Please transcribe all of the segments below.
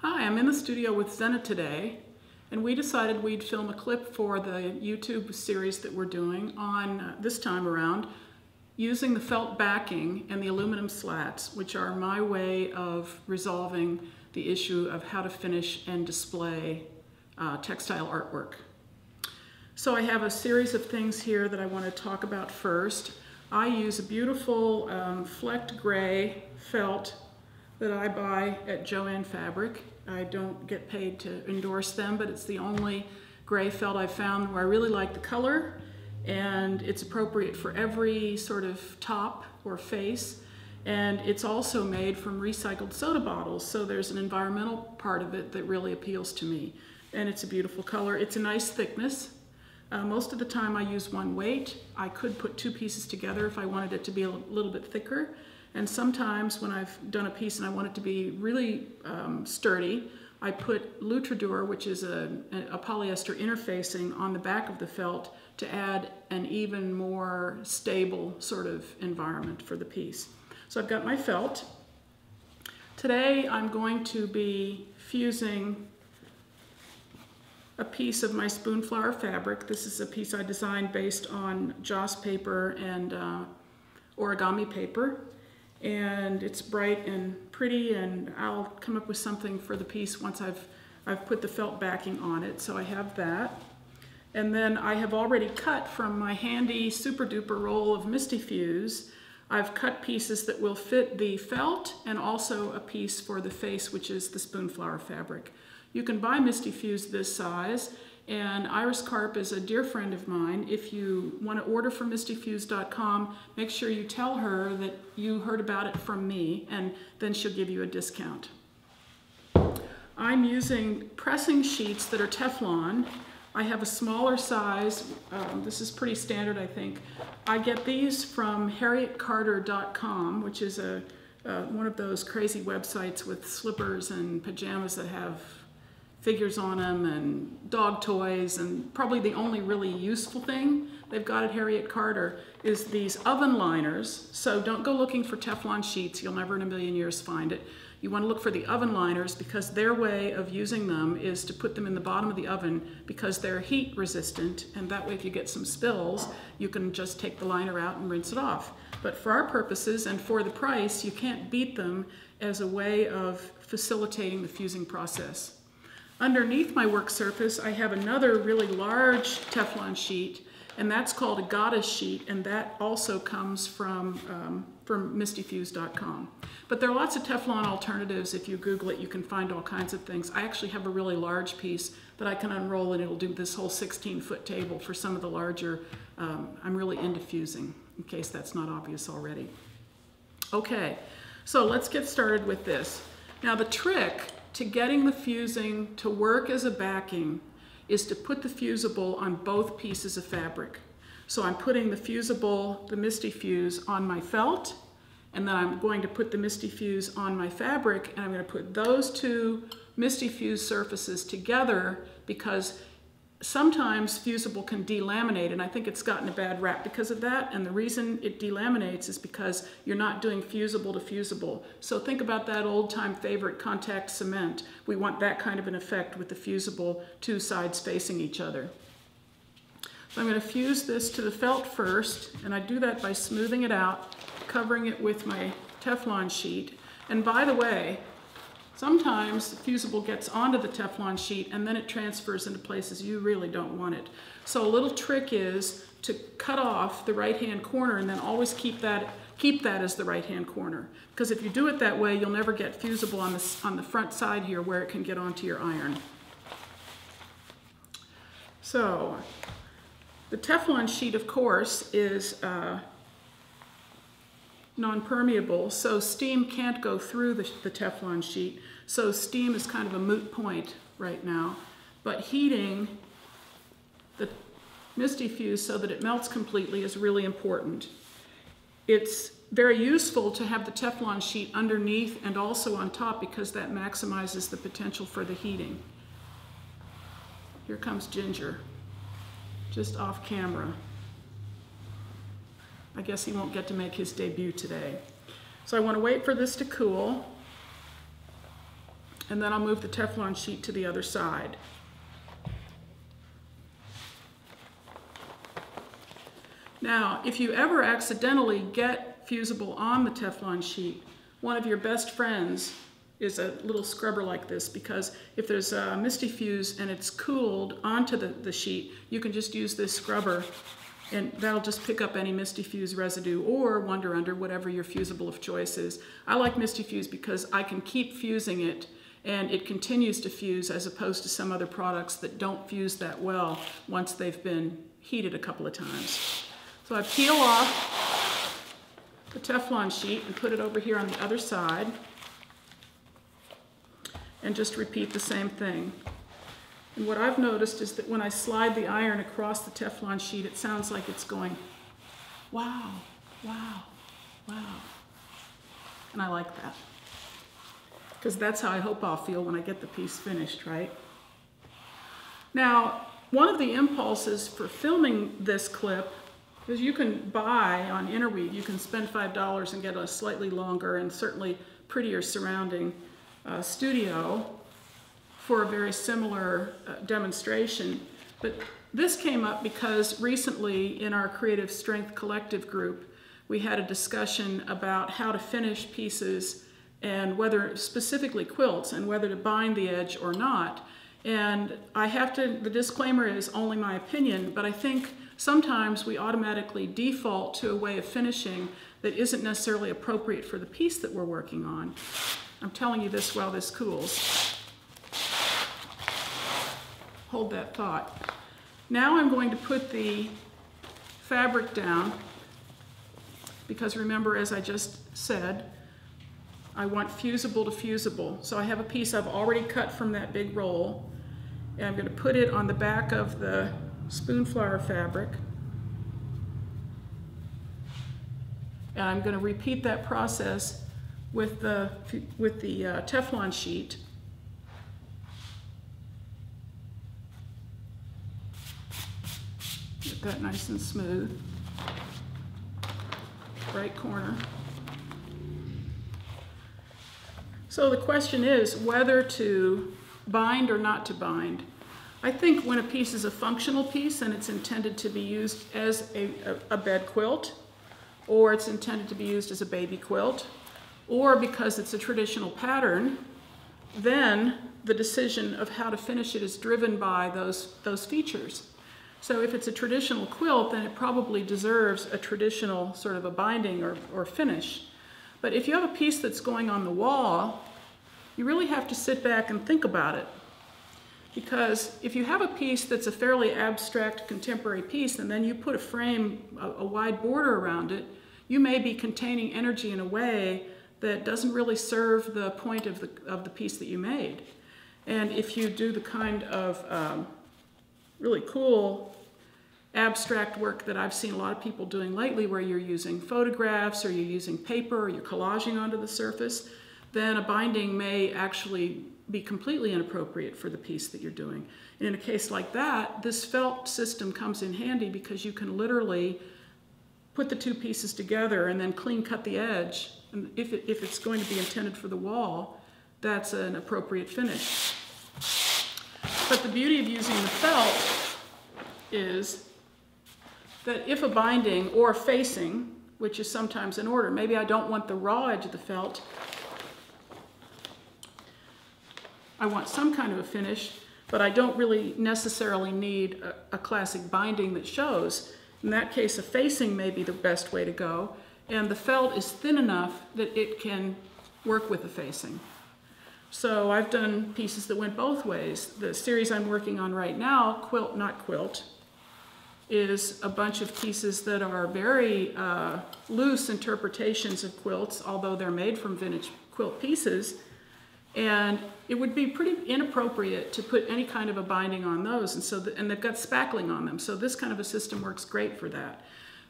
Hi, I'm in the studio with Zenna today, and we decided we'd film a clip for the YouTube series that we're doing on, this time around, using the felt backing and the aluminum slats, which are my way of resolving the issue of how to finish and display textile artwork. So I have a series of things here that I want to talk about first. I use a beautiful flecked gray felt that I buy at Joann Fabric. I don't get paid to endorse them, but it's the only gray felt I've found where I really like the color, and it's appropriate for every sort of top or face. And it's also made from recycled soda bottles, so there's an environmental part of it that really appeals to me. And it's a beautiful color. It's a nice thickness. Most of the time I use one weight. I could put two pieces together if I wanted it to be a little bit thicker. And sometimes when I've done a piece and I want it to be really sturdy, I put Lutradur, which is a polyester interfacing, on the back of the felt to add an even more stable sort of environment for the piece. So I've got my felt. Today I'm going to be fusing a piece of my spoonflower fabric. This is a piece I designed based on Joss paper and origami paper. And it's bright and pretty, and I'll come up with something for the piece once I've put the felt backing on it. So I have that. And then I have already cut from my handy super duper roll of Misty Fuse. I've cut pieces that will fit the felt and also a piece for the face, which is the spoonflower fabric. You can buy Misty Fuse this size, and Iris Carp is a dear friend of mine. If you want to order from mistyfuse.com, make sure you tell her that you heard about it from me, and then she'll give you a discount. I'm using pressing sheets that are Teflon. I have a smaller size. This is pretty standard, I think. I get these from harrietcarter.com, which is one of those crazy websites with slippers and pajamas that have figures on them and dog toys, and probably the only really useful thing they've got at Harriet Carter is these oven liners. So don't go looking for Teflon sheets. You'll never in a million years find it. You want to look for the oven liners because their way of using them is to put them in the bottom of the oven because they're heat resistant, and that way if you get some spills, you can just take the liner out and rinse it off. But for our purposes and for the price, you can't beat them as a way of facilitating the fusing process. Underneath my work surface, I have another really large Teflon sheet, and that's called a goddess sheet, and that also comes from mistyfuse.com. But there are lots of Teflon alternatives. If you Google it, you can find all kinds of things. I actually have a really large piece that I can unroll, and it'll do this whole 16-foot table for some of the larger. I'm really into fusing, in case that's not obvious already. Okay, so let's get started with this. Now the trick to getting the fusing to work as a backing is to put the fusible on both pieces of fabric. So I'm putting the fusible, the Misty Fuse, on my felt, and then I'm going to put the Misty Fuse on my fabric, and I'm going to put those two Misty Fuse surfaces together because sometimes fusible can delaminate, and I think it's gotten a bad rap because of that, and the reason it delaminates is because you're not doing fusible to fusible. So think about that old-time favorite contact cement. We want that kind of an effect with the fusible two sides facing each other. So I'm going to fuse this to the felt first, and I do that by smoothing it out, covering it with my Teflon sheet. And by the way, sometimes the fusible gets onto the Teflon sheet and then it transfers into places you really don't want it. So a little trick is to cut off the right-hand corner and then always keep that as the right-hand corner. Because if you do it that way, you'll never get fusible on the front side here where it can get onto your iron. So the Teflon sheet, of course, is non-permeable, so steam can't go through the Teflon sheet. So steam is kind of a moot point right now. But heating the Misty Fuse so that it melts completely is really important. It's very useful to have the Teflon sheet underneath and also on top because that maximizes the potential for the heating. Here comes Ginger, just off camera. I guess he won't get to make his debut today. So I want to wait for this to cool. And then I'll move the Teflon sheet to the other side. Now, if you ever accidentally get fusible on the Teflon sheet, one of your best friends is a little scrubber like this, because if there's a misty fuse and it's cooled onto the sheet, you can just use this scrubber and that'll just pick up any misty fuse residue or Wonder Under, whatever your fusible of choice is. I like misty fuse because I can keep fusing it and it continues to fuse, as opposed to some other products that don't fuse that well once they've been heated a couple of times. So I peel off the Teflon sheet and put it over here on the other side and just repeat the same thing. And what I've noticed is that when I slide the iron across the Teflon sheet, it sounds like it's going, wow, wow, wow. And I like that, because that's how I hope I'll feel when I get the piece finished, right? Now, one of the impulses for filming this clip is you can buy on Interweave, you can spend $5 and get a slightly longer and certainly prettier surrounding studio for a very similar demonstration. But this came up because recently in our Creative Strength Collective group, we had a discussion about how to finish pieces and whether, specifically quilts, and whether to bind the edge or not. And I have to, the disclaimer is only my opinion, but I think sometimes we automatically default to a way of finishing that isn't necessarily appropriate for the piece that we're working on. I'm telling you this while this cools. Hold that thought. Now I'm going to put the fabric down, because remember, as I just said, I want fusible to fusible. So I have a piece I've already cut from that big roll, and I'm going to put it on the back of the spoonflower fabric. And I'm going to repeat that process with the Teflon sheet. Get that nice and smooth. Right corner. So the question is whether to bind or not to bind. I think when a piece is a functional piece and it's intended to be used as a bed quilt, or it's intended to be used as a baby quilt, or because it's a traditional pattern, then the decision of how to finish it is driven by those features. So if it's a traditional quilt, then it probably deserves a traditional sort of a binding or finish. But if you have a piece that's going on the wall, you really have to sit back and think about it. Because if you have a piece that's a fairly abstract contemporary piece and then you put a frame, a wide border around it, you may be containing energy in a way that doesn't really serve the point of the piece that you made. And if you do the kind of really cool abstract work that I've seen a lot of people doing lately, where you're using photographs or you're using paper or you're collaging onto the surface, then a binding may actually be completely inappropriate for the piece that you're doing. And in a case like that, this felt system comes in handy, because you can literally put the two pieces together and then clean cut the edge. And if it's going to be intended for the wall, that's an appropriate finish. But the beauty of using the felt is that if a binding or facing, which is sometimes in order, maybe I don't want the raw edge of the felt, I want some kind of a finish, but I don't really necessarily need a classic binding that shows. In that case, a facing may be the best way to go, and the felt is thin enough that it can work with a facing. So I've done pieces that went both ways. The series I'm working on right now, Quilt Not Quilt, is a bunch of pieces that are very loose interpretations of quilts, although they're made from vintage quilt pieces. And it would be pretty inappropriate to put any kind of a binding on those, and they've got spackling on them, so this kind of a system works great for that.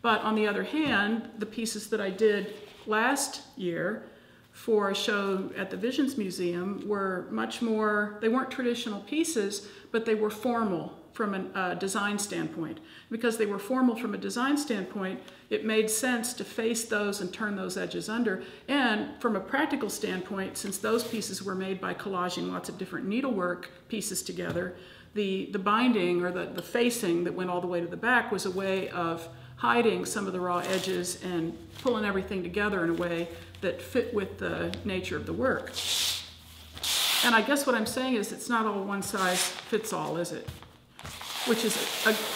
But on the other hand, the pieces that I did last year for a show at the Visions Museum were much more, they weren't traditional pieces, but they were formal. a design standpoint. Because they were formal from a design standpoint, it made sense to face those and turn those edges under. And from a practical standpoint, since those pieces were made by collaging lots of different needlework pieces together, the binding or the facing that went all the way to the back was a way of hiding some of the raw edges and pulling everything together in a way that fit with the nature of the work. And I guess what I'm saying is it's not all one size fits all, is it? Which is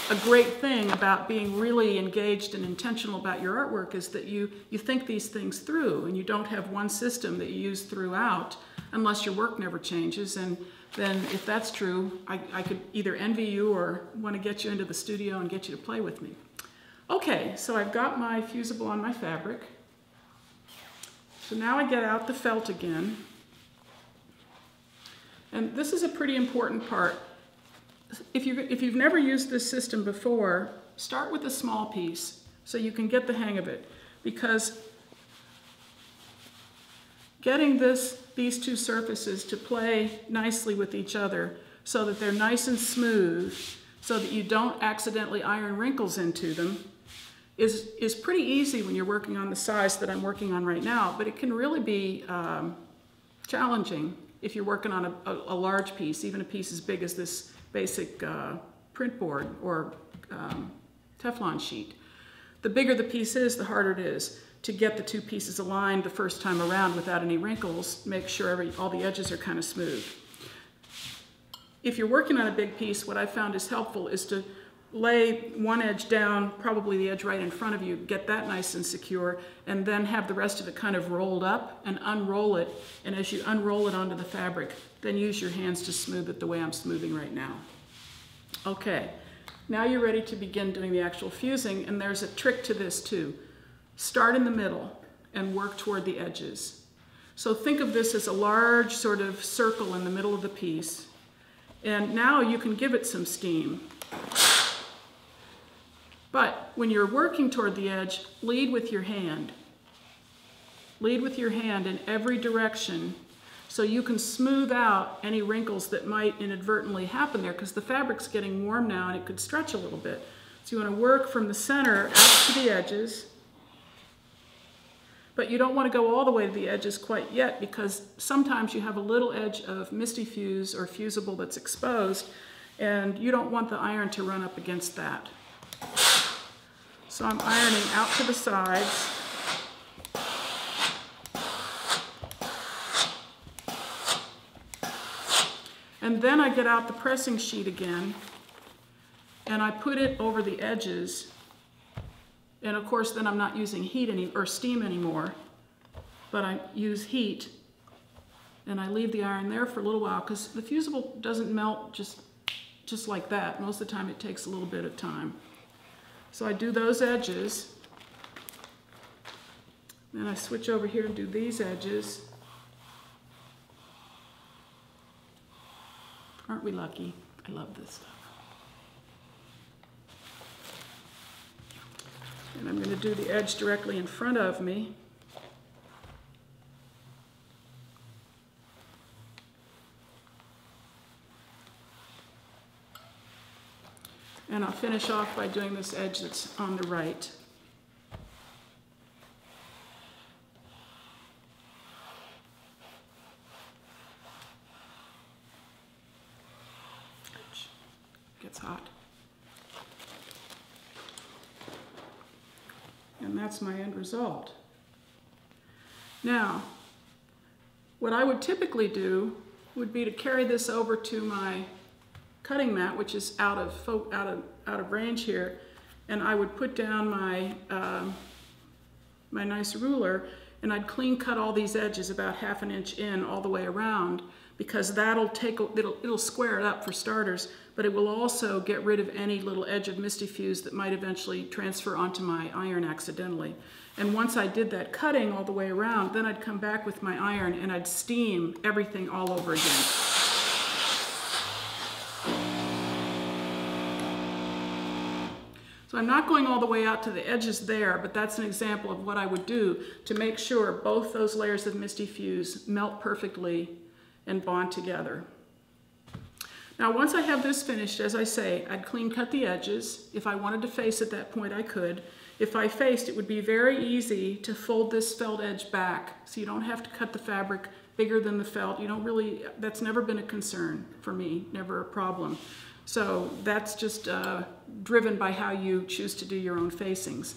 a great thing about being really engaged and intentional about your artwork, is that you think these things through and you don't have one system that you use throughout unless your work never changes. And then if that's true, I could either envy you or want to get you into the studio and get you to play with me. Okay, so I've got my fusible on my fabric. So now I get out the felt again. And this is a pretty important part. If you've never used this system before, start with a small piece so you can get the hang of it. Because getting these two surfaces to play nicely with each other so that they're nice and smooth, so that you don't accidentally iron wrinkles into them, is pretty easy when you're working on the size that I'm working on right now, but it can really be challenging if you're working on a large piece, even a piece as big as this basic print board or Teflon sheet. The bigger the piece is, the harder it is to get the two pieces aligned the first time around without any wrinkles, make sure all the edges are kind of smooth. If you're working on a big piece, what I found is helpful is to lay one edge down, probably the edge right in front of you, get that nice and secure, and then have the rest of it kind of rolled up and unroll it. And as you unroll it onto the fabric, then use your hands to smooth it the way I'm smoothing right now. Okay, now you're ready to begin doing the actual fusing, and there's a trick to this too. Start in the middle and work toward the edges. So think of this as a large sort of circle in the middle of the piece, and now you can give it some steam. But when you're working toward the edge, lead with your hand. Lead with your hand in every direction so you can smooth out any wrinkles that might inadvertently happen there, because the fabric's getting warm now and it could stretch a little bit. So you want to work from the center out to the edges, but you don't want to go all the way to the edges quite yet, because sometimes you have a little edge of Misty Fuse or fusible that's exposed, and you don't want the iron to run up against that. So I'm ironing out to the sides. And then I get out the pressing sheet again, and I put it over the edges. And of course, then I'm not using heat or steam anymore, but I use heat. And I leave the iron there for a little while, because the fusible doesn't melt just like that. Most of the time it takes a little bit of time. So I do those edges, then I switch over here and do these edges. Aren't we lucky? I love this stuff. And I'm going to do the edge directly in front of me. And I'll finish off by doing this edge that's on the right. Ouch. Gets hot. And that's my end result. Now, what I would typically do would be to carry this over to my cutting mat, which is out of range here, and I would put down my my nice ruler, and I'd clean cut all these edges about 1/2 inch in all the way around, because it'll square it up for starters, but it will also get rid of any little edge of Misty Fuse that might eventually transfer onto my iron accidentally. And once I did that cutting all the way around, then I'd come back with my iron and I'd steam everything all over again. So I'm not going all the way out to the edges there, but that's an example of what I would do to make sure both those layers of Misty Fuse melt perfectly and bond together. Now once I have this finished, as I say, I'd clean cut the edges. If I wanted to face at that point, I could. If I faced, it would be very easy to fold this felt edge back, so you don't have to cut the fabric bigger than the felt. You don't really, that's never been a concern for me, never a problem. So that's just driven by how you choose to do your own facings.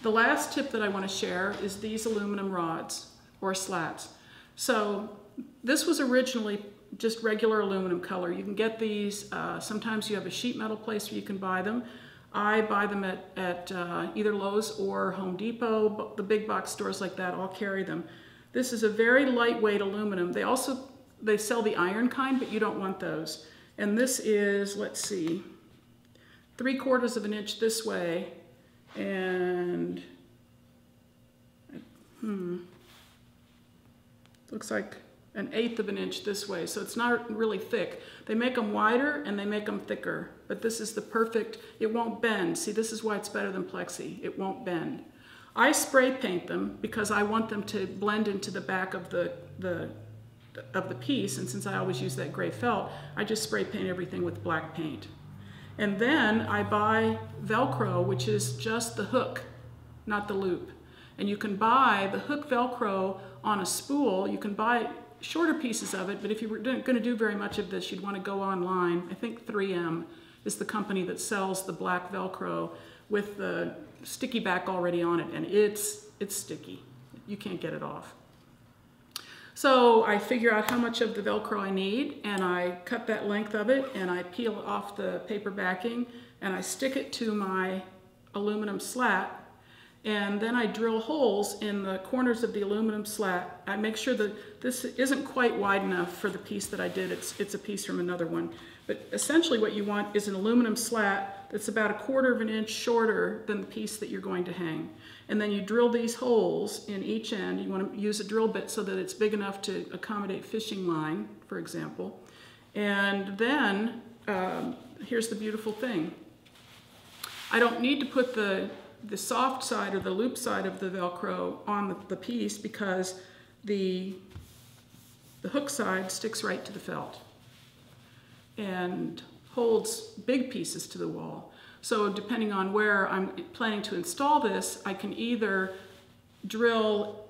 The last tip that I want to share is these aluminum rods or slats. So this was originally just regular aluminum color. You can get these, sometimes you have a sheet metal place where you can buy them. I buy them at either Lowe's or Home Depot. The big box stores like that all carry them. This is a very lightweight aluminum. They sell the iron kind, but you don't want those. And this is, let's see, 3/4 of an inch this way, and looks like 1/8 of an inch this way, so it's not really thick. They make them wider and they make them thicker, but this is the perfect, it won't bend. See, this is why it's better than plexi. It won't bend. I spray paint them because I want them to blend into the back of the piece, and since I always use that gray felt, I just spray paint everything with black paint. And then I buy Velcro, which is just the hook, not the loop. And you can buy the hook Velcro on a spool. You can buy shorter pieces of it, but if you were going to do very much of this, you'd want to go online. I think 3M is the company that sells the black Velcro with the sticky back already on it, and it's sticky. You can't get it off. So I figure out how much of the Velcro I need, and I cut that length of it, and I peel off the paper backing, and I stick it to my aluminum slat, and then I drill holes in the corners of the aluminum slat. I make sure that this isn't quite wide enough for the piece that I did. It's a piece from another one. But essentially what you want is an aluminum slat that's about 1/4 of an inch shorter than the piece that you're going to hang. And then you drill these holes in each end. You want to use a drill bit so that it's big enough to accommodate fishing line, for example. And then, here's the beautiful thing. I don't need to put the soft side or the loop side of the Velcro on the piece because the hook side sticks right to the felt and holds big pieces to the wall. So depending on where I'm planning to install this, I can either drill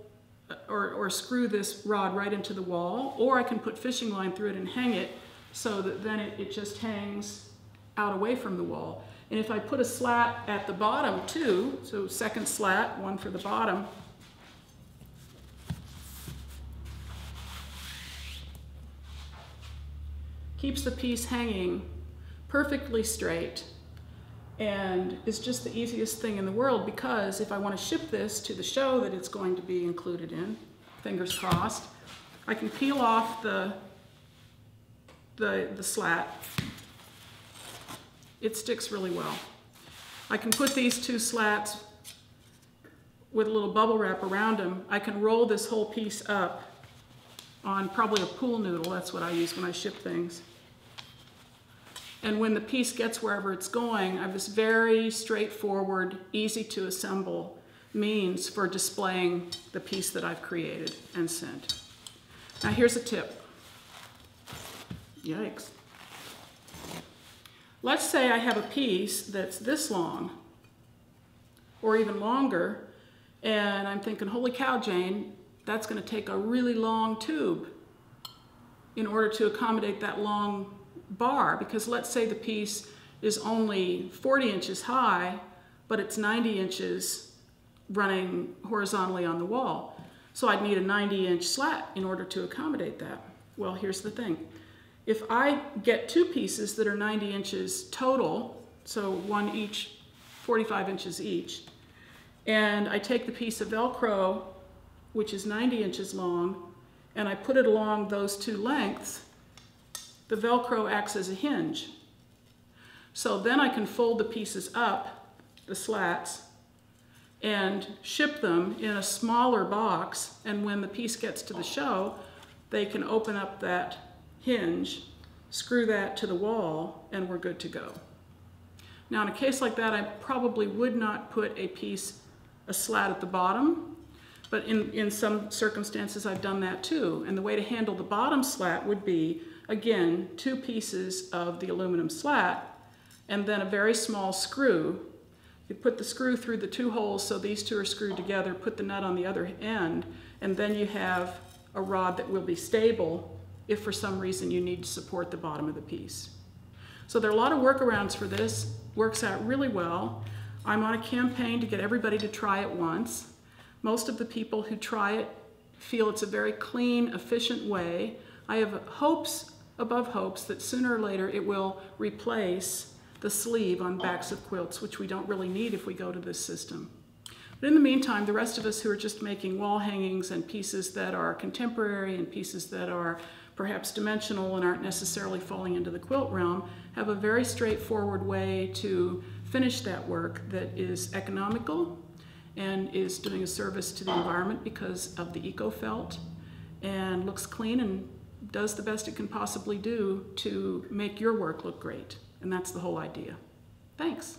or screw this rod right into the wall, or I can put fishing line through it and hang it so that then it just hangs out away from the wall. And if I put a slat at the bottom too, so second slat, one for the bottom, keeps the piece hanging perfectly straight, and is just the easiest thing in the world, because if I want to ship this to the show that it's going to be included in, fingers crossed, I can peel off the slat. It sticks really well. I can put these two slats with a little bubble wrap around them. I can roll this whole piece up on probably a pool noodle. That's what I use when I ship things. And when the piece gets wherever it's going, I have this very straightforward, easy to assemble means for displaying the piece that I've created and sent. Now here's a tip. Yikes. Let's say I have a piece that's this long, or even longer, and I'm thinking, holy cow, Jane, that's going to take a really long tube in order to accommodate that long bar, because let's say the piece is only 40 inches high, but it's 90 inches running horizontally on the wall. So I'd need a 90-inch slat in order to accommodate that. Well, here's the thing. If I get two pieces that are 90 inches total, so one each, 45 inches each, and I take the piece of Velcro, which is 90 inches long, and I put it along those two lengths, the Velcro acts as a hinge. So then I can fold the pieces up, the slats, and ship them in a smaller box, and when the piece gets to the show, they can open up that hinge, screw that to the wall, and we're good to go. Now in a case like that, I probably would not put a slat at the bottom, But in some circumstances I've done that too. And the way to handle the bottom slat would be, again, 2 pieces of the aluminum slat and then a very small screw. You put the screw through the 2 holes so these 2 are screwed together, put the nut on the other end, and then you have a rod that will be stable if for some reason you need to support the bottom of the piece. So there are a lot of workarounds for this. Works out really well. I'm on a campaign to get everybody to try it once. Most of the people who try it feel it's a very clean, efficient way. I have hopes above hopes that sooner or later it will replace the sleeve on backs of quilts, which we don't really need if we go to this system. But in the meantime, the rest of us who are just making wall hangings and pieces that are contemporary and pieces that are perhaps dimensional and aren't necessarily falling into the quilt realm have a very straightforward way to finish that work that is economical and is doing a service to the environment because of the eco felt and looks clean and does the best it can possibly do to make your work look great. And that's the whole idea. Thanks.